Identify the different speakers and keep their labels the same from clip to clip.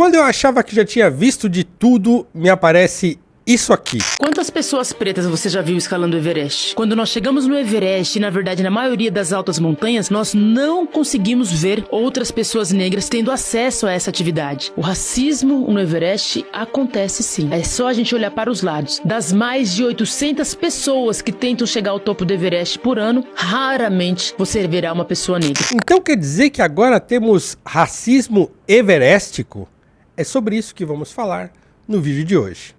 Speaker 1: Quando eu achava que já tinha visto de tudo, me aparece isso aqui.
Speaker 2: Quantas pessoas pretas você já viu escalando o Everest? Quando nós chegamos no Everest, e na verdade na maioria das altas montanhas, nós não conseguimos ver outras pessoas negras tendo acesso a essa atividade. O racismo no Everest acontece sim. É só a gente olhar para os lados. Das mais de 800 pessoas que tentam chegar ao topo do Everest por ano, raramente você verá uma pessoa negra.
Speaker 1: Então quer dizer que agora temos racismo everestico? É sobre isso que vamos falar no vídeo de hoje.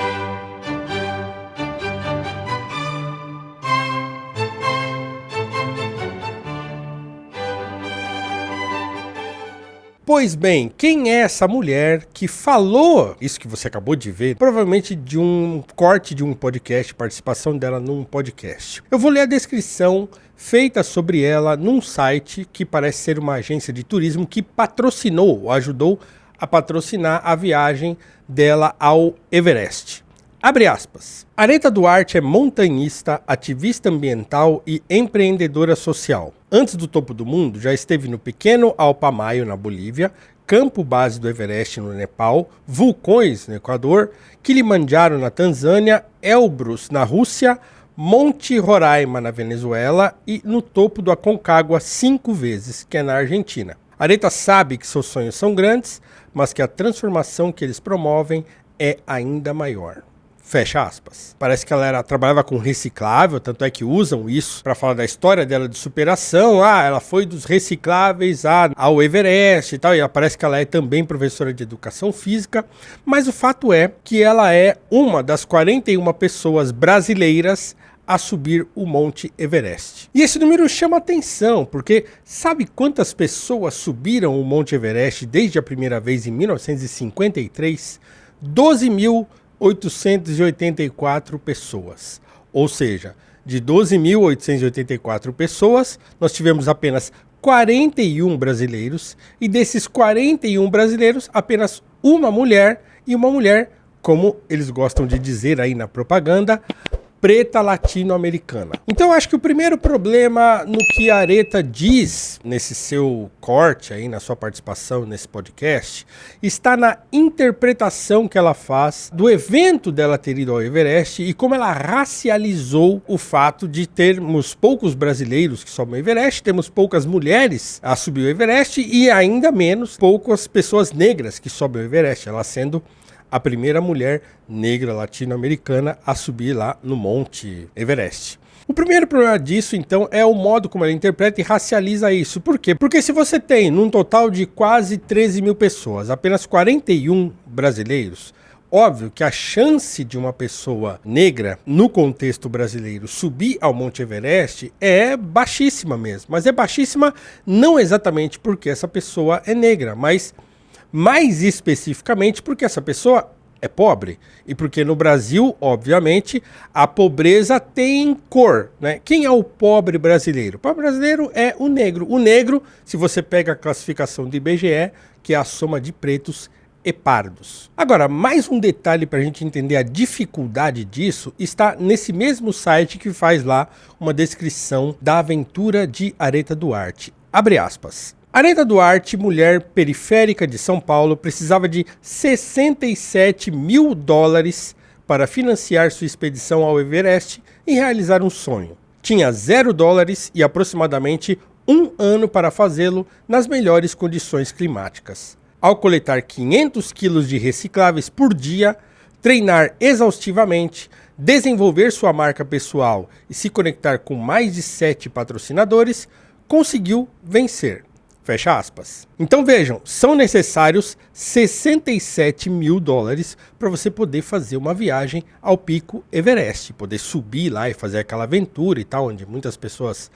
Speaker 1: Pois bem, quem é essa mulher que falou isso que você acabou de ver? Provavelmente de um corte de um podcast, participação dela num podcast. Eu vou ler a descrição feita sobre ela num site que parece ser uma agência de turismo que patrocinou, ou ajudou a patrocinar a viagem dela ao Everest. Abre aspas. Aretha Duarte é montanhista, ativista ambiental e empreendedora social. Antes do topo do mundo, já esteve no Pequeno Alpamayo, na Bolívia, campo base do Everest, no Nepal, vulcões, no Equador, Kilimanjaro, na Tanzânia, Elbrus, na Rússia, Monte Roraima, na Venezuela e no topo do Aconcagua 5 vezes, que é na Argentina. Aretha sabe que seus sonhos são grandes, mas que a transformação que eles promovem é ainda maior. Fecha aspas. Parece que ela trabalhava com reciclável, tanto é que usam isso para falar da história dela de superação. Ela foi dos recicláveis ao Everest e tal. E parece que ela é também professora de educação física. Mas o fato é que ela é uma das 41 pessoas brasileiras a subir o Monte Everest. E esse número chama atenção, porque sabe quantas pessoas subiram o Monte Everest desde a primeira vez em 1953? 12.884 pessoas. Ou seja, de 12.884 pessoas, nós tivemos apenas 41 brasileiros, e desses 41 brasileiros, apenas uma mulher, e uma mulher, como eles gostam de dizer aí na propaganda, preta latino-americana. Então eu acho que o primeiro problema no que a Aretha diz nesse seu corte aí, na sua participação nesse podcast, está na interpretação que ela faz do evento dela ter ido ao Everest e como ela racializou o fato de termos poucos brasileiros que sobem o Everest, temos poucas mulheres a subir o Everest e ainda menos poucas pessoas negras que sobem o Everest, ela sendo a primeira mulher negra latino-americana a subir lá no Monte Everest. O primeiro problema disso, então, é o modo como ela interpreta e racializa isso. Por quê? Porque se você tem, num total de quase 13 mil pessoas, apenas 41 brasileiros, óbvio que a chance de uma pessoa negra, no contexto brasileiro, subir ao Monte Everest é baixíssima mesmo. Mas é baixíssima não exatamente porque essa pessoa é negra, mas mais especificamente porque essa pessoa é pobre e porque no Brasil, obviamente, a pobreza tem cor, né? Quem é o pobre brasileiro? O pobre brasileiro é o negro. O negro, se você pega a classificação do IBGE, que é a soma de pretos e pardos. Agora, mais um detalhe para a gente entender a dificuldade disso está nesse mesmo site que faz lá uma descrição da aventura de Aretha Duarte. Abre aspas. Aretha Duarte, mulher periférica de São Paulo, precisava de $67 mil para financiar sua expedição ao Everest e realizar um sonho. Tinha $0 e aproximadamente 1 ano para fazê-lo nas melhores condições climáticas. Ao coletar 500 quilos de recicláveis por dia, treinar exaustivamente, desenvolver sua marca pessoal e se conectar com mais de 7 patrocinadores, conseguiu vencer. Fecha aspas. Então vejam, são necessários $67 mil para você poder fazer uma viagem ao pico Everest, poder subir lá e fazer aquela aventura e tal, onde muitas pessoas,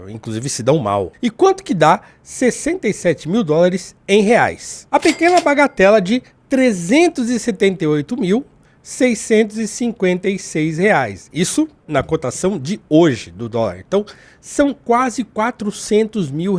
Speaker 1: inclusive, se dão mal. E quanto que dá $67 mil em reais? A pequena bagatela de R$378.656. Isso na cotação de hoje do dólar. Então, são quase R$400 mil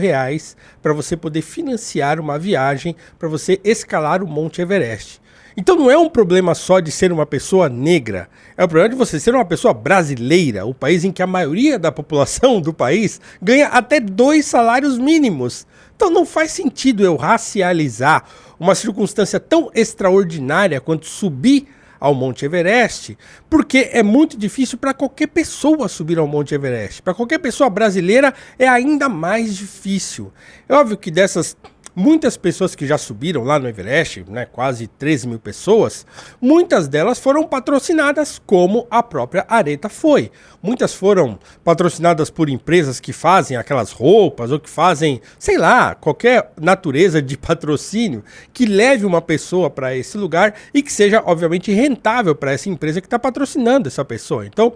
Speaker 1: para você poder financiar uma viagem para você escalar o Monte Everest. Então não é um problema só de ser uma pessoa negra, é o problema de você ser uma pessoa brasileira, o país em que a maioria da população do país ganha até 2 salários mínimos Então não faz sentido eu racializar uma circunstância tão extraordinária quanto subir ao Monte Everest, porque é muito difícil para qualquer pessoa subir ao Monte Everest. Para qualquer pessoa brasileira é ainda mais difícil. É óbvio que dessas muitas pessoas que já subiram lá no Everest, né, quase 13 mil pessoas, muitas delas foram patrocinadas, como a própria Areta foi. Muitas foram patrocinadas por empresas que fazem aquelas roupas ou que fazem, sei lá, qualquer natureza de patrocínio que leve uma pessoa para esse lugar e que seja, obviamente, rentável para essa empresa que está patrocinando essa pessoa. Então,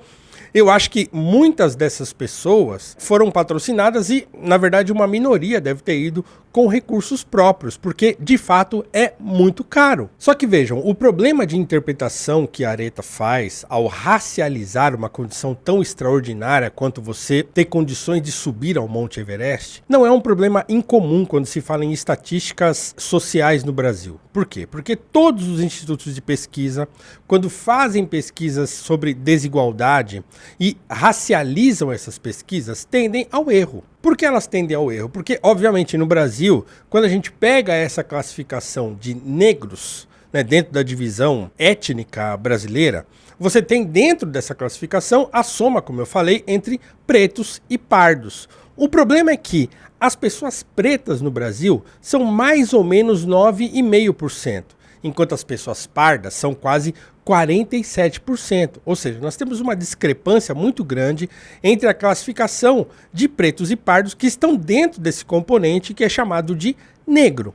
Speaker 1: eu acho que muitas dessas pessoas foram patrocinadas e, na verdade, uma minoria deve ter ido com recursos próprios, porque, de fato, é muito caro. Só que vejam, o problema de interpretação que a Areta faz ao racializar uma condição tão extraordinária quanto você ter condições de subir ao Monte Everest, não é um problema incomum quando se fala em estatísticas sociais no Brasil. Por quê? Porque todos os institutos de pesquisa, quando fazem pesquisas sobre desigualdade e racializam essas pesquisas, tendem ao erro. Por que elas tendem ao erro? Porque, obviamente, no Brasil, quando a gente pega essa classificação de negros, né, dentro da divisão étnica brasileira, você tem dentro dessa classificação a soma, como eu falei, entre pretos e pardos. O problema é que as pessoas pretas no Brasil são mais ou menos 9,5%, enquanto as pessoas pardas são quase 47%. Ou seja, nós temos uma discrepância muito grande entre a classificação de pretos e pardos que estão dentro desse componente que é chamado de negro.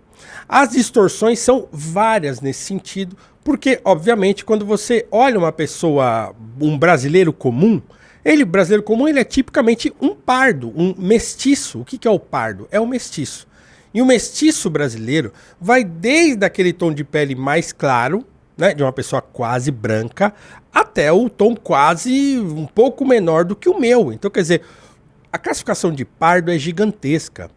Speaker 1: As distorções são várias nesse sentido, porque, obviamente, quando você olha uma pessoa, um brasileiro comum, brasileiro comum, ele é tipicamente um pardo, um mestiço. O que é o pardo? É o mestiço. E o mestiço brasileiro vai desde aquele tom de pele mais claro, né, de uma pessoa quase branca, até o tom quase um pouco menor do que o meu. Então, quer dizer, a classificação de pardo é gigantesca.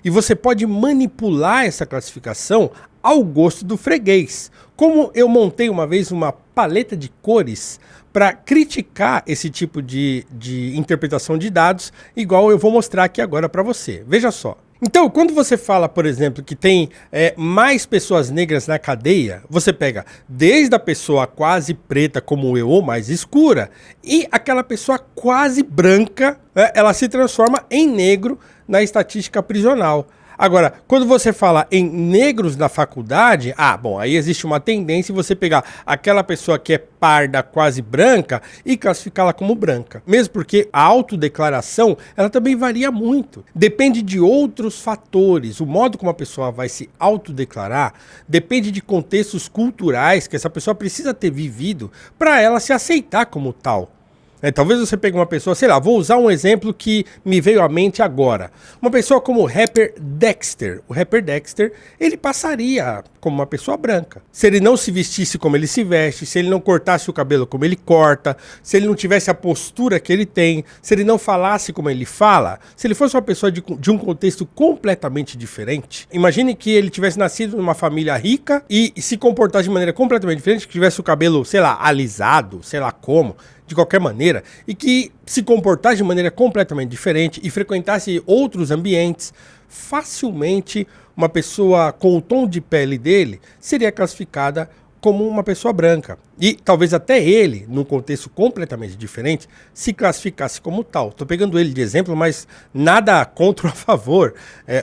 Speaker 1: E você pode manipular essa classificação ao gosto do freguês. Como eu montei uma vez uma paleta de cores para criticar esse tipo de interpretação de dados, igual eu vou mostrar aqui agora para você. Veja só. Então, quando você fala, por exemplo, que tem mais pessoas negras na cadeia, você pega desde a pessoa quase preta como eu, ou mais escura, e aquela pessoa quase branca, ela se transforma em negro na estatística prisional. Agora, quando você fala em negros na faculdade, aí existe uma tendência em você pegar aquela pessoa que é parda, quase branca, e classificá-la como branca. Mesmo porque a autodeclaração, ela também varia muito. Depende de outros fatores. O modo como a pessoa vai se autodeclarar depende de contextos culturais que essa pessoa precisa ter vivido para ela se aceitar como tal. Talvez você pegue uma pessoa, sei lá, vou usar um exemplo que me veio à mente agora. Uma pessoa como o rapper Dexter. O rapper Dexter, ele passaria como uma pessoa branca. Se ele não se vestisse como ele se veste, se ele não cortasse o cabelo como ele corta, se ele não tivesse a postura que ele tem, se ele não falasse como ele fala, se ele fosse uma pessoa de um contexto completamente diferente. Imagine que ele tivesse nascido numa família rica e se comportasse de maneira completamente diferente, que tivesse o cabelo, sei lá, alisado, sei lá como, de qualquer maneira, e que se comportasse de maneira completamente diferente e frequentasse outros ambientes, facilmente uma pessoa com o tom de pele dele seria classificada como uma pessoa branca. E talvez até ele, num contexto completamente diferente, se classificasse como tal. Estou pegando ele de exemplo, mas nada contra ou a favor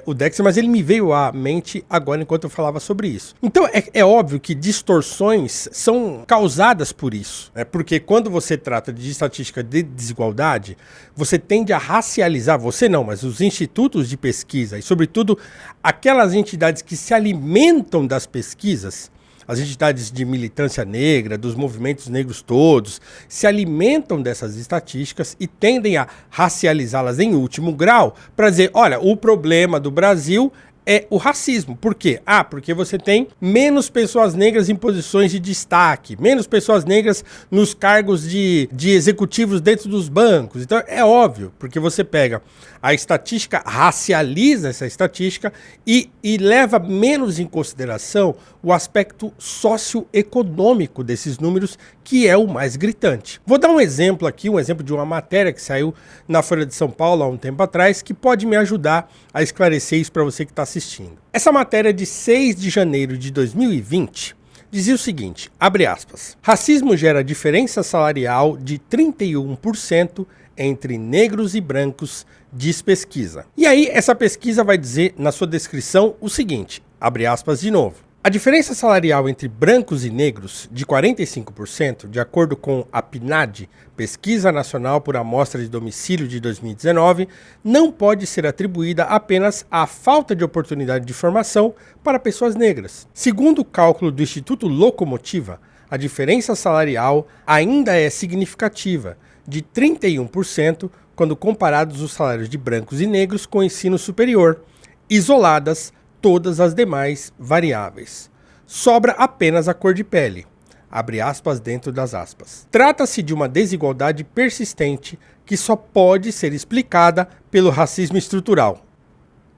Speaker 1: o Dexter, mas ele me veio à mente agora enquanto eu falava sobre isso. Então é óbvio que distorções são causadas por isso. Porque quando você trata de estatística de desigualdade, você tende a racializar, você não, mas os institutos de pesquisa e sobretudo aquelas entidades que se alimentam das pesquisas, as entidades de militância negra, dos movimentos negros todos, se alimentam dessas estatísticas e tendem a racializá-las em último grau para dizer, olha, o problema do Brasil é o racismo. Por quê? Porque você tem menos pessoas negras em posições de destaque, menos pessoas negras nos cargos de executivos dentro dos bancos. Então é óbvio, porque você pega A estatística racializa essa estatística e leva menos em consideração o aspecto socioeconômico desses números, que é o mais gritante. Vou dar um exemplo aqui, um exemplo de uma matéria que saiu na Folha de São Paulo há um tempo atrás, que pode me ajudar a esclarecer isso para você que está assistindo. Essa matéria é de 6 de janeiro de 2020 dizia o seguinte, abre aspas, racismo gera diferença salarial de 31% entre negros e brancos, diz pesquisa. E aí essa pesquisa vai dizer na sua descrição o seguinte, abre aspas de novo. A diferença salarial entre brancos e negros de 45%, de acordo com a PNAD, Pesquisa Nacional por Amostra de Domicílio de 2019, não pode ser atribuída apenas à falta de oportunidade de formação para pessoas negras. Segundo o cálculo do Instituto Locomotiva, a diferença salarial ainda é significativa, de 31% quando comparados os salários de brancos e negros com o ensino superior, isoladas todas as demais variáveis. Sobra apenas a cor de pele, abre aspas dentro das aspas. Trata-se de uma desigualdade persistente que só pode ser explicada pelo racismo estrutural.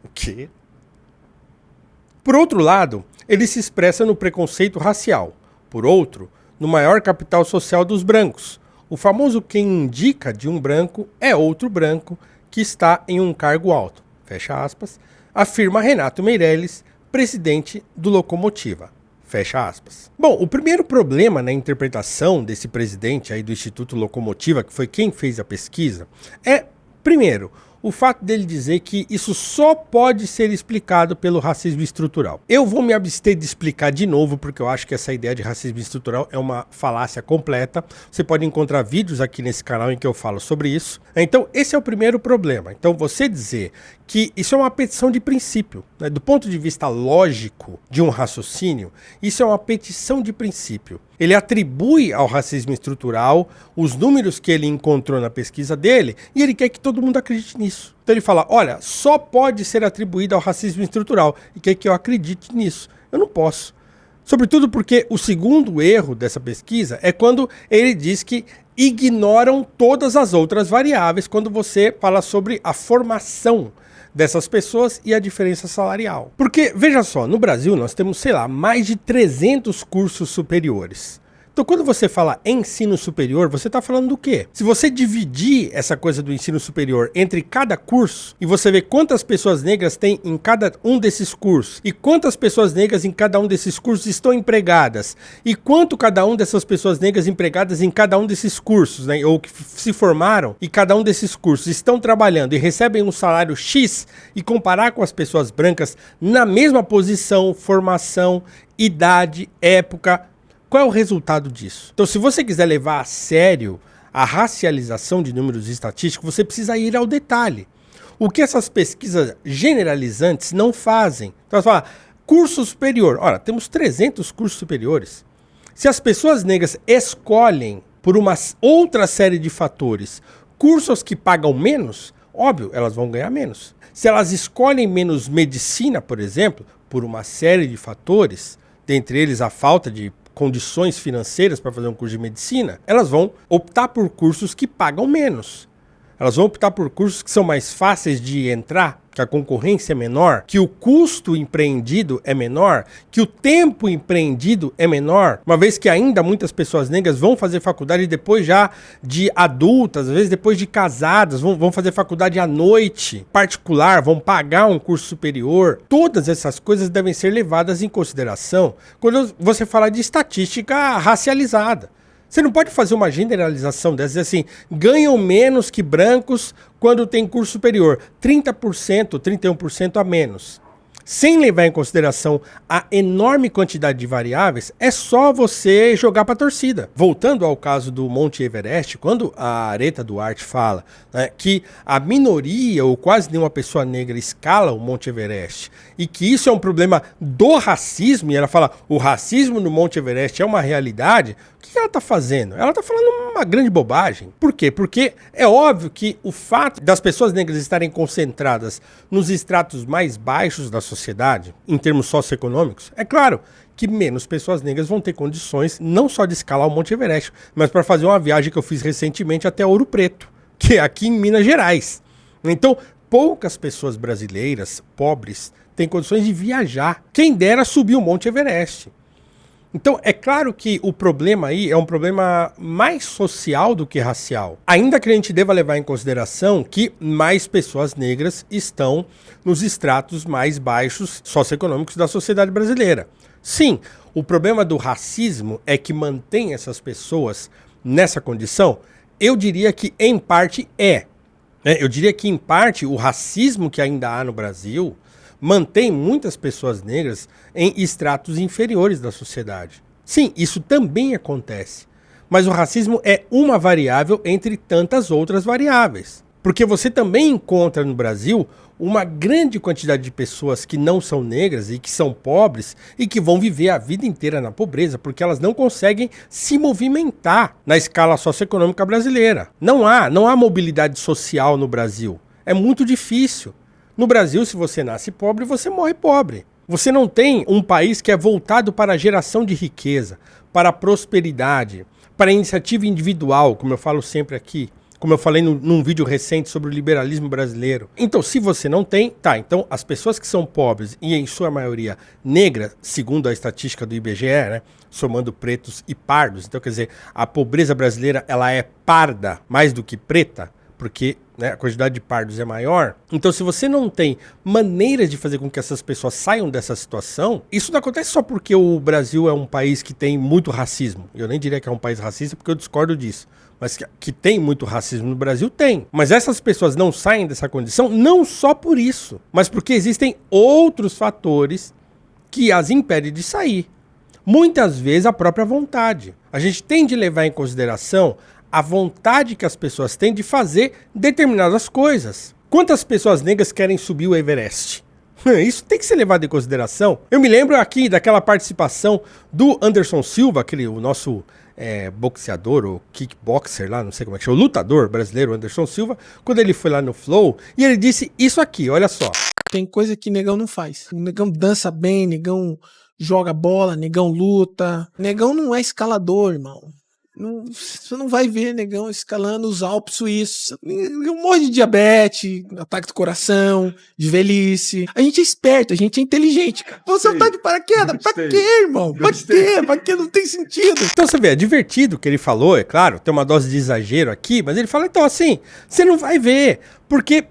Speaker 1: O quê? Por outro lado, ele se expressa no preconceito racial. Por outro, no maior capital social dos brancos. O famoso quem indica de um branco é outro branco que está em um cargo alto. Fecha aspas. Afirma Renato Meirelles, presidente do Locomotiva. Fecha aspas. Bom, o primeiro problema na interpretação desse presidente aí do Instituto Locomotiva, que foi quem fez a pesquisa, é, primeiro, o fato dele dizer que isso só pode ser explicado pelo racismo estrutural. Eu vou me abster de explicar de novo, porque eu acho que essa ideia de racismo estrutural é uma falácia completa. Você pode encontrar vídeos aqui nesse canal em que eu falo sobre isso. Então, esse é o primeiro problema. Então, você dizer que isso é uma petição de princípio, né? Do ponto de vista lógico de um raciocínio, isso é uma petição de princípio. Ele atribui ao racismo estrutural os números que ele encontrou na pesquisa dele e ele quer que todo mundo acredite nisso. Então ele fala, olha, só pode ser atribuído ao racismo estrutural e quer que eu acredite nisso. Eu não posso. Sobretudo porque o segundo erro dessa pesquisa é quando ele diz que ignoram todas as outras variáveis quando você fala sobre a formação dessas pessoas e a diferença salarial. Porque, veja só, no Brasil nós temos, sei lá, mais de 300 cursos superiores. Então, quando você fala ensino superior, você está falando do quê? Se você dividir essa coisa do ensino superior entre cada curso e você vê quantas pessoas negras tem em cada um desses cursos e quantas pessoas negras em cada um desses cursos estão empregadas e quanto cada um dessas pessoas negras empregadas em cada um desses cursos, né, ou que se formaram e cada um desses cursos estão trabalhando e recebem um salário X e comparar com as pessoas brancas na mesma posição, formação, idade, época. Qual é o resultado disso? Então, se você quiser levar a sério a racialização de números estatísticos, você precisa ir ao detalhe. O que essas pesquisas generalizantes não fazem. Então, você fala, curso superior. Ora, temos 300 cursos superiores. Se as pessoas negras escolhem, por uma outra série de fatores, cursos que pagam menos, óbvio, elas vão ganhar menos. Se elas escolhem menos medicina, por exemplo, por uma série de fatores, dentre eles a falta de condições financeiras para fazer um curso de medicina, elas vão optar por cursos que pagam menos. Elas vão optar por cursos que são mais fáceis de entrar, que a concorrência é menor, que o custo empreendido é menor, que o tempo empreendido é menor, uma vez que ainda muitas pessoas negras vão fazer faculdade depois já de adultas, às vezes depois de casadas, vão fazer faculdade à noite, particular, vão pagar um curso superior. Todas essas coisas devem ser levadas em consideração quando você fala de estatística racializada. Você não pode fazer uma generalização dessas, dizer assim, ganham menos que brancos quando tem curso superior, 30%, 31% a menos. Sem levar em consideração a enorme quantidade de variáveis, é só você jogar para a torcida. Voltando ao caso do Monte Everest, quando a Areta Duarte fala, né, que a minoria ou quase nenhuma pessoa negra escala o Monte Everest e que isso é um problema do racismo, e ela fala o racismo no Monte Everest é uma realidade, o que ela está fazendo? Ela está falando uma grande bobagem. Por quê? Porque é óbvio que o fato das pessoas negras estarem concentradas nos estratos mais baixos da sociedade, em termos socioeconômicos, é claro que menos pessoas negras vão ter condições não só de escalar o Monte Everest, mas para fazer uma viagem que eu fiz recentemente até Ouro Preto, que é aqui em Minas Gerais. Então, poucas pessoas brasileiras, pobres, têm condições de viajar. Quem dera subir o Monte Everest. Então, é claro que o problema aí é um problema mais social do que racial. Ainda que a gente deva levar em consideração que mais pessoas negras estão nos estratos mais baixos socioeconômicos da sociedade brasileira. Sim, o problema do racismo é que mantém essas pessoas nessa condição. Eu diria que, em parte, eu diria que, em parte, o racismo que ainda há no Brasil mantém muitas pessoas negras em estratos inferiores da sociedade. Sim, isso também acontece. Mas o racismo é uma variável entre tantas outras variáveis. Porque você também encontra no Brasil uma grande quantidade de pessoas que não são negras e que são pobres e que vão viver a vida inteira na pobreza porque elas não conseguem se movimentar na escala socioeconômica brasileira. Não há mobilidade social no Brasil. É muito difícil. No Brasil, se você nasce pobre, você morre pobre. Você não tem um país que é voltado para a geração de riqueza, para a prosperidade, para a iniciativa individual, como eu falo sempre aqui, como eu falei num vídeo recente sobre o liberalismo brasileiro. Então, se você não tem, então as pessoas que são pobres e em sua maioria negras, segundo a estatística do IBGE, né, somando pretos e pardos, então quer dizer, a pobreza brasileira ela é parda mais do que preta, porque a quantidade de pardos é maior. Então, se você não tem maneiras de fazer com que essas pessoas saiam dessa situação, isso não acontece só porque o Brasil é um país que tem muito racismo. Eu nem diria que é um país racista, porque eu discordo disso. Mas que tem muito racismo no Brasil, tem. Mas essas pessoas não saem dessa condição não só por isso, mas porque existem outros fatores que as impedem de sair. Muitas vezes a própria vontade. A gente tem de levar em consideração a vontade que as pessoas têm de fazer determinadas coisas. Quantas pessoas negras querem subir o Everest? Isso tem que ser levado em consideração. Eu me lembro aqui daquela participação do Anderson Silva, o nosso boxeador ou kickboxer lá, não sei como é que chama, o lutador brasileiro Anderson Silva, quando ele foi lá no Flow, e ele disse isso aqui, olha só.
Speaker 3: Tem coisa que negão não faz. O negão dança bem, negão joga bola, negão luta. Negão não é escalador, irmão. Você não vai ver negão escalando os Alpes suíços. Um monte de diabetes, ataque do coração, de velhice. A gente é esperto, a gente é inteligente, cara. Vou saltar de paraquedas. Pra quê, irmão? Pra quê? Pra quê? Não tem sentido.
Speaker 1: Então você vê, é divertido o que ele falou, é claro, tem uma dose de exagero aqui, mas ele fala, então assim, você não vai ver, porque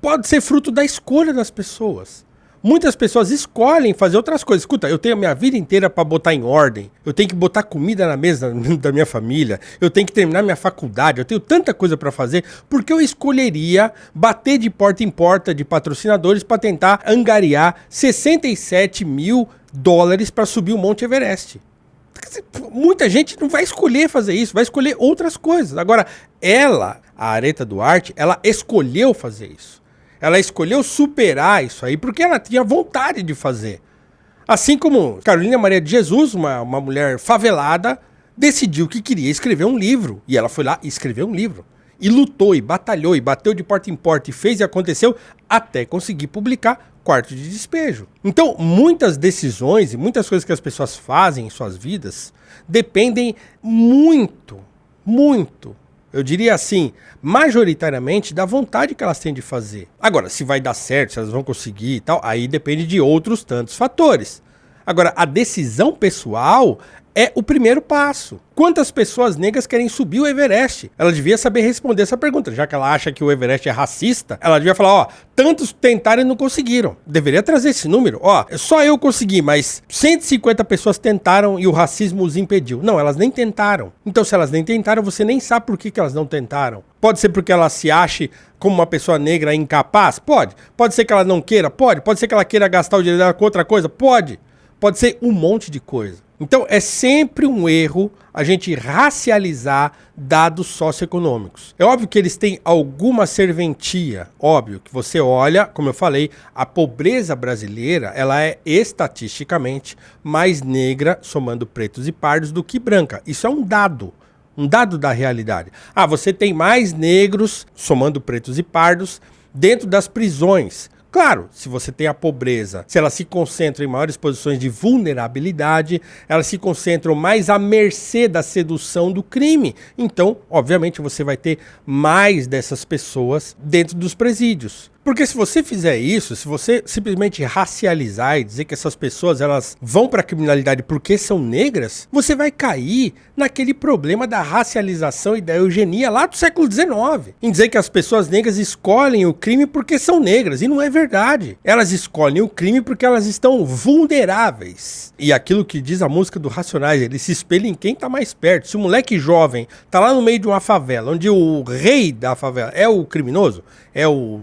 Speaker 1: pode ser fruto da escolha das pessoas. Muitas pessoas escolhem fazer outras coisas. Escuta, eu tenho a minha vida inteira para botar em ordem. Eu tenho que botar comida na mesa da minha família. Eu tenho que terminar minha faculdade. Eu tenho tanta coisa para fazer. Porque eu escolheria bater de porta em porta de patrocinadores para tentar angariar $67 mil para subir o Monte Everest. Muita gente não vai escolher fazer isso. Vai escolher outras coisas. Agora, a Aretha Duarte, ela escolheu fazer isso. Ela escolheu superar isso aí porque ela tinha vontade de fazer. Assim como Carolina Maria de Jesus, uma mulher favelada, decidiu que queria escrever um livro. E ela foi lá e escreveu um livro. E lutou, e batalhou, e bateu de porta em porta, e fez e aconteceu, até conseguir publicar Quarto de Despejo. Então, muitas decisões e muitas coisas que as pessoas fazem em suas vidas dependem muito, eu diria assim, majoritariamente da vontade que elas têm de fazer. Agora, se vai dar certo, se elas vão conseguir e tal, aí depende de outros tantos fatores. Agora, a decisão pessoal é o primeiro passo. Quantas pessoas negras querem subir o Everest? Ela devia saber responder essa pergunta. Já que ela acha que o Everest é racista, ela devia falar, tantos tentaram e não conseguiram. Deveria trazer esse número. Só eu consegui, mas 150 pessoas tentaram e o racismo os impediu. Não, elas nem tentaram. Então, se elas nem tentaram, você nem sabe por que elas não tentaram. Pode ser porque ela se ache como uma pessoa negra incapaz? Pode. Pode ser que ela não queira? Pode. Pode ser que ela queira gastar o dinheiro dela com outra coisa? Pode. Pode ser um monte de coisa. Então, é sempre um erro a gente racializar dados socioeconômicos. É óbvio que eles têm alguma serventia. Óbvio que você olha, como eu falei, a pobreza brasileira, ela é estatisticamente mais negra, somando pretos e pardos, do que branca. Isso é um dado da realidade. Você tem mais negros, somando pretos e pardos, dentro das prisões. Claro, se você tem a pobreza, se ela se concentra em maiores posições de vulnerabilidade, elas se concentram mais à mercê da sedução do crime. Então, obviamente, você vai ter mais dessas pessoas dentro dos presídios. Porque se você fizer isso, se você simplesmente racializar e dizer que essas pessoas elas vão para a criminalidade porque são negras, você vai cair naquele problema da racialização e da eugenia lá do século XIX. Em dizer que as pessoas negras escolhem o crime porque são negras. E não é verdade. Elas escolhem o crime porque elas estão vulneráveis. E aquilo que diz a música do Racionais, ele se espelha em quem tá mais perto. Se um moleque jovem tá lá no meio de uma favela, onde o rei da favela é o criminoso, é o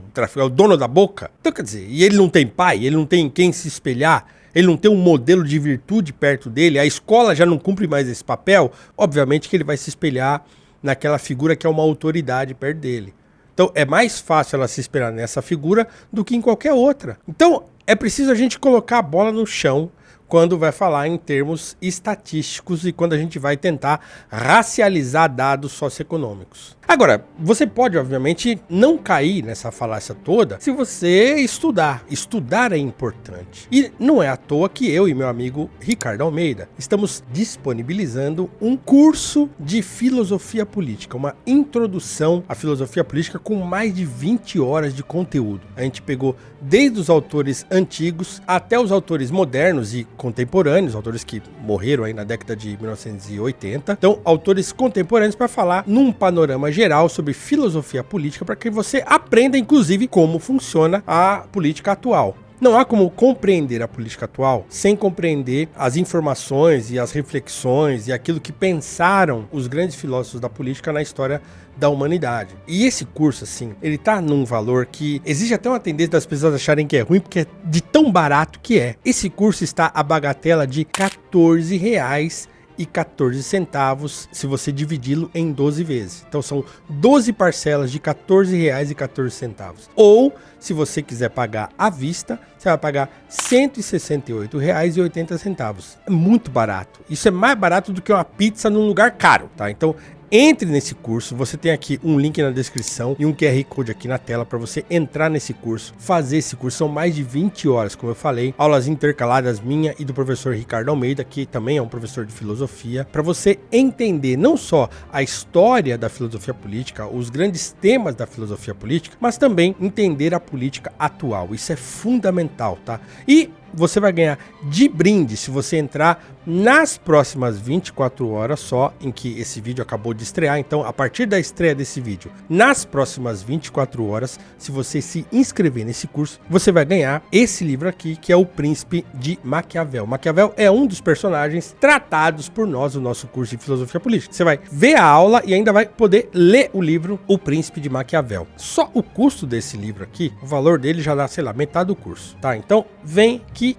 Speaker 1: dono da boca, então quer dizer, e ele não tem pai, ele não tem em quem se espelhar, ele não tem um modelo de virtude perto dele, a escola já não cumpre mais esse papel, obviamente que ele vai se espelhar naquela figura que é uma autoridade perto dele. Então é mais fácil ela se espelhar nessa figura do que em qualquer outra. Então é preciso a gente colocar a bola no chão quando vai falar em termos estatísticos e quando a gente vai tentar racializar dados socioeconômicos. Agora, você pode, obviamente, não cair nessa falácia toda se você estudar. Estudar é importante. E não é à toa que eu e meu amigo Ricardo Almeida estamos disponibilizando um curso de filosofia política, uma introdução à filosofia política com mais de 20 horas de conteúdo. A gente pegou desde os autores antigos até os autores modernos e contemporâneos, autores que morreram aí na década de 1980. Então, autores contemporâneos para falar num panorama geral sobre filosofia política para que você aprenda, inclusive, como funciona a política atual. Não há como compreender a política atual sem compreender as informações e as reflexões e aquilo que pensaram os grandes filósofos da política na história da humanidade. E esse curso, assim, ele tá num valor que existe até uma tendência das pessoas acharem que é ruim, porque é de tão barato que é. Esse curso está a bagatela de R$14,14 se você dividi-lo em 12 vezes. Então são 12 parcelas de R$14,14. Ou, se você quiser pagar à vista, você vai pagar R$168,80. É muito barato. Isso é mais barato do que uma pizza num lugar caro, tá? Então entre nesse curso, você tem aqui um link na descrição e um QR Code aqui na tela para você entrar nesse curso, fazer esse curso. São mais de 20 horas, como eu falei, aulas intercaladas minha e do professor Ricardo Almeida, que também é um professor de filosofia, para você entender não só a história da filosofia política, os grandes temas da filosofia política, mas também entender a política atual. Isso é fundamental, tá? E você vai ganhar de brinde se você entrar nas próximas 24 horas só, em que esse vídeo acabou de estrear. Então, a partir da estreia desse vídeo, nas próximas 24 horas, se você se inscrever nesse curso, você vai ganhar esse livro aqui, que é O Príncipe de Maquiavel. Maquiavel é um dos personagens tratados por nós no nosso curso de filosofia política. Você vai ver a aula e ainda vai poder ler o livro O Príncipe de Maquiavel. Só o custo desse livro aqui, o valor dele já dá, sei lá, metade do curso, tá? Então, vem que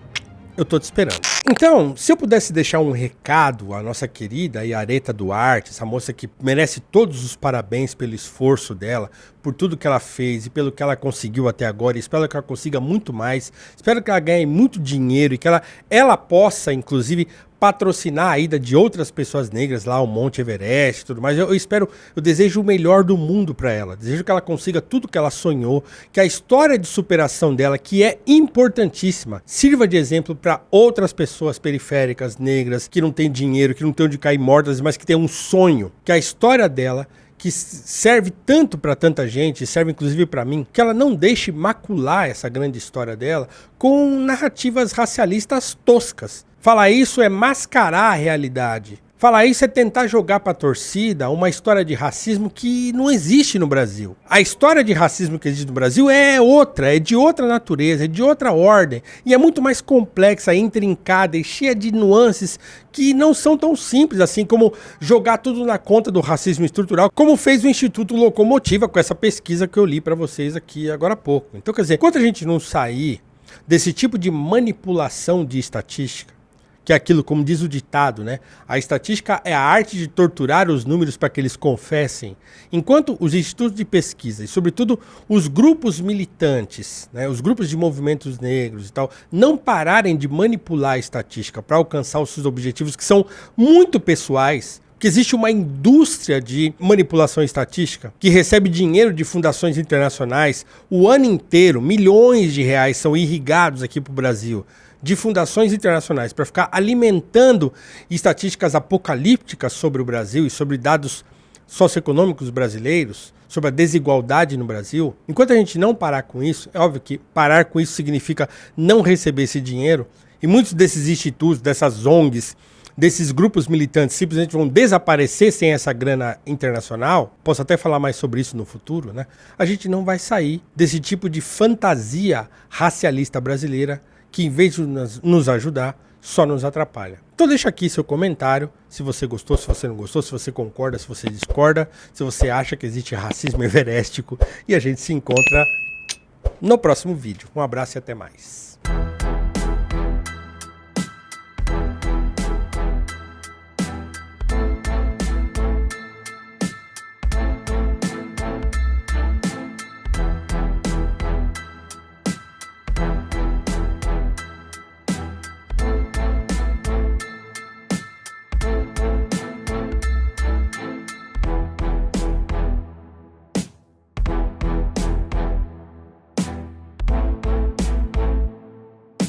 Speaker 1: eu tô te esperando. Então, se eu pudesse deixar um recado à nossa querida Yareta Duarte, essa moça que merece todos os parabéns pelo esforço dela, por tudo que ela fez e pelo que ela conseguiu até agora, e espero que ela consiga muito mais, espero que ela ganhe muito dinheiro e que ela possa, inclusive, patrocinar a ida de outras pessoas negras lá ao Monte Everest e tudo mais. Eu desejo o melhor do mundo para ela. Desejo que ela consiga tudo que ela sonhou, que a história de superação dela, que é importantíssima, sirva de exemplo para outras pessoas periféricas, negras, que não têm dinheiro, que não têm onde cair mortas, mas que têm um sonho. Que a história dela, que serve tanto para tanta gente, serve inclusive para mim, que ela não deixe macular essa grande história dela com narrativas racialistas toscas. Falar isso é mascarar a realidade. Falar isso é tentar jogar para a torcida uma história de racismo que não existe no Brasil. A história de racismo que existe no Brasil é outra, é de outra natureza, é de outra ordem. E é muito mais complexa, intrincada e cheia de nuances que não são tão simples assim como jogar tudo na conta do racismo estrutural, como fez o Instituto Locomotiva com essa pesquisa que eu li para vocês aqui agora há pouco. Então, quer dizer, enquanto a gente não sair desse tipo de manipulação de estatística, que é aquilo, como diz o ditado, né? A estatística é a arte de torturar os números para que eles confessem. Enquanto os institutos de pesquisa e, sobretudo, os grupos militantes, né? Os grupos de movimentos negros e tal, não pararem de manipular a estatística para alcançar os seus objetivos, que são muito pessoais, que existe uma indústria de manipulação estatística que recebe dinheiro de fundações internacionais o ano inteiro, milhões de reais são irrigados aqui para o Brasil, de fundações internacionais para ficar alimentando estatísticas apocalípticas sobre o Brasil e sobre dados socioeconômicos brasileiros, sobre a desigualdade no Brasil, enquanto a gente não parar com isso, é óbvio que parar com isso significa não receber esse dinheiro, e muitos desses institutos, dessas ONGs, desses grupos militantes simplesmente vão desaparecer sem essa grana internacional, posso até falar mais sobre isso no futuro, né? A gente não vai sair desse tipo de fantasia racialista brasileira que, em vez de nos ajudar, só nos atrapalha. Então deixa aqui seu comentário, se você gostou, se você não gostou, se você concorda, se você discorda, se você acha que existe racismo everéstico, e a gente se encontra no próximo vídeo. Um abraço e até mais.